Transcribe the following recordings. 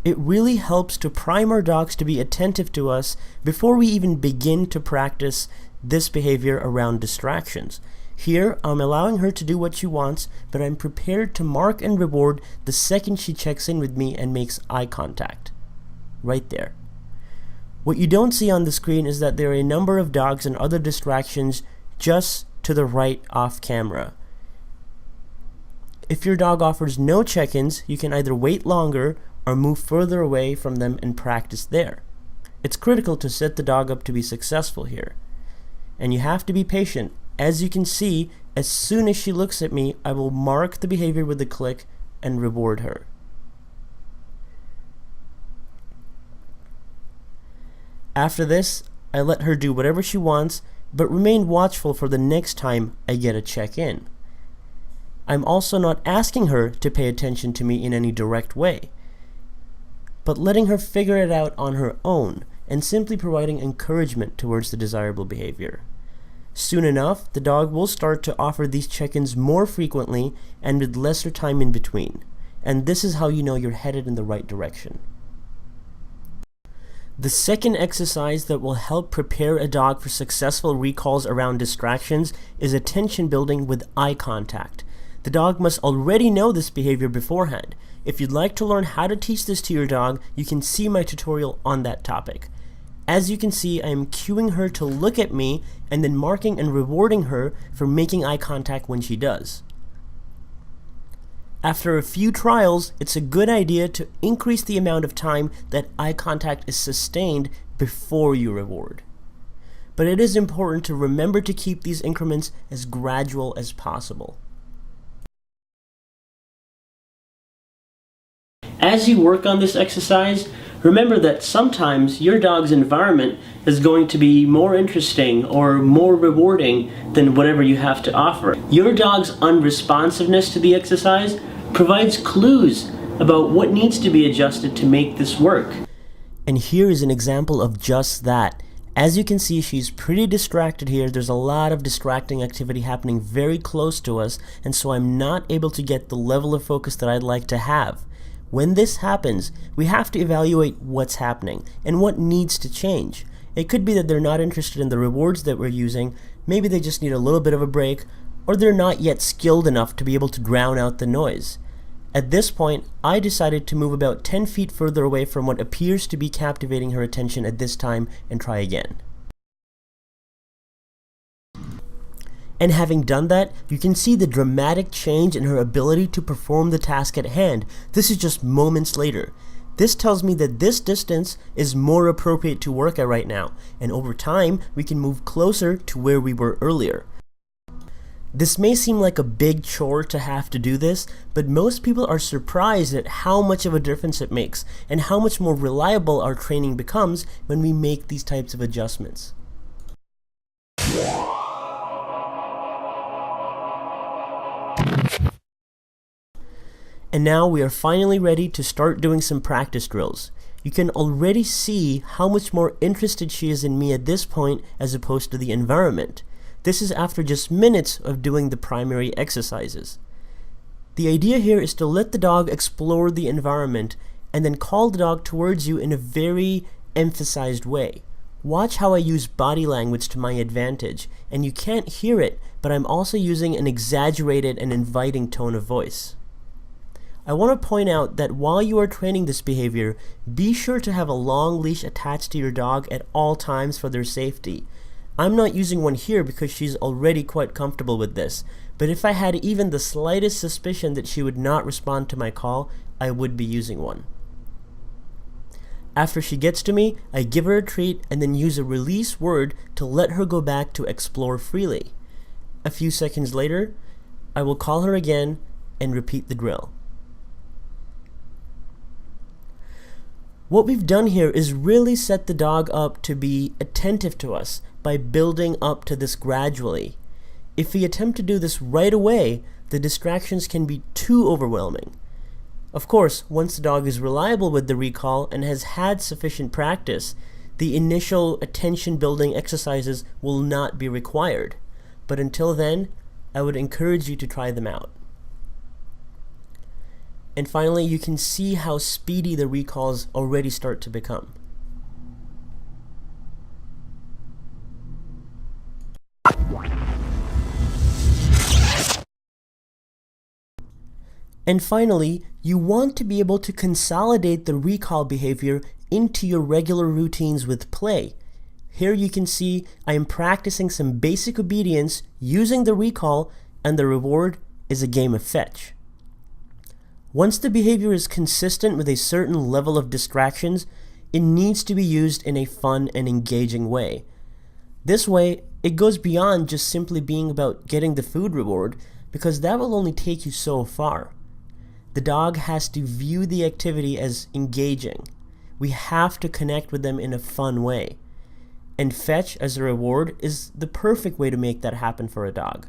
It really helps to prime our dogs to be attentive to us before we even begin to practice this behavior around distractions. Here, I'm allowing her to do what she wants, but I'm prepared to mark and reward the second she checks in with me and makes eye contact. Right there. What you don't see on the screen is that there are a number of dogs and other distractions just to the right off camera. If your dog offers no check-ins, you can either wait longer or move further away from them and practice there. It's critical to set the dog up to be successful here. And you have to be patient. As you can see, as soon as she looks at me, I will mark the behavior with a click and reward her. After this, I let her do whatever she wants, but remain watchful for the next time I get a check-in. I'm also not asking her to pay attention to me in any direct way, but letting her figure it out on her own and simply providing encouragement towards the desirable behavior. Soon enough, the dog will start to offer these check-ins more frequently and with lesser time in between, and this is how you know you're headed in the right direction. The second exercise that will help prepare a dog for successful recalls around distractions is attention building with eye contact. The dog must already know this behavior beforehand. If you'd like to learn how to teach this to your dog, you can see my tutorial on that topic. As you can see, I am cueing her to look at me and then marking and rewarding her for making eye contact when she does. After a few trials, it's a good idea to increase the amount of time that eye contact is sustained before you reward. But it is important to remember to keep these increments as gradual as possible. As you work on this exercise, remember that sometimes your dog's environment is going to be more interesting or more rewarding than whatever you have to offer. Your dog's unresponsiveness to the exercise provides clues about what needs to be adjusted to make this work. And here is an example of just that. As you can see, she's pretty distracted here. There's a lot of distracting activity happening very close to us, and so I'm not able to get the level of focus that I'd like to have. When this happens, we have to evaluate what's happening and what needs to change. It could be that they're not interested in the rewards that we're using, maybe they just need a little bit of a break, or they're not yet skilled enough to be able to drown out the noise. At this point, I decided to move about 10 feet further away from what appears to be captivating her attention at this time and try again. And having done that, you can see the dramatic change in her ability to perform the task at hand. This is just moments later. This tells me that this distance is more appropriate to work at right now, and over time, we can move closer to where we were earlier. This may seem like a big chore to have to do this, but most people are surprised at how much of a difference it makes, and how much more reliable our training becomes when we make these types of adjustments. And now we are finally ready to start doing some practice drills. You can already see how much more interested she is in me at this point as opposed to the environment. This is after just minutes of doing the primary exercises. The idea here is to let the dog explore the environment and then call the dog towards you in a very emphasized way. Watch how I use body language to my advantage, and you can't hear it, but I'm also using an exaggerated and inviting tone of voice. I want to point out that while you are training this behavior, be sure to have a long leash attached to your dog at all times for their safety. I'm not using one here because she's already quite comfortable with this, but if I had even the slightest suspicion that she would not respond to my call, I would be using one. After she gets to me, I give her a treat and then use a release word to let her go back to explore freely. A few seconds later, I will call her again and repeat the drill. What we've done here is really set the dog up to be attentive to us by building up to this gradually. If we attempt to do this right away, the distractions can be too overwhelming. Of course, once the dog is reliable with the recall and has had sufficient practice, the initial attention building exercises will not be required. But until then, I would encourage you to try them out. And finally, you can see how speedy the recalls already start to become. And finally, you want to be able to consolidate the recall behavior into your regular routines with play. Here you can see I am practicing some basic obedience using the recall, and the reward is a game of fetch. Once the behavior is consistent with a certain level of distractions, it needs to be used in a fun and engaging way. This way, it goes beyond just simply being about getting the food reward, because that will only take you so far. The dog has to view the activity as engaging. We have to connect with them in a fun way. And fetch as a reward is the perfect way to make that happen for a dog.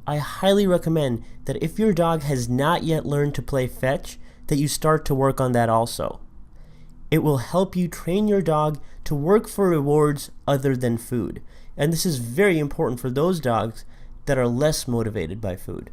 I highly recommend that if your dog has not yet learned to play fetch, that you start to work on that also. It will help you train your dog to work for rewards other than food. And this is very important for those dogs that are less motivated by food.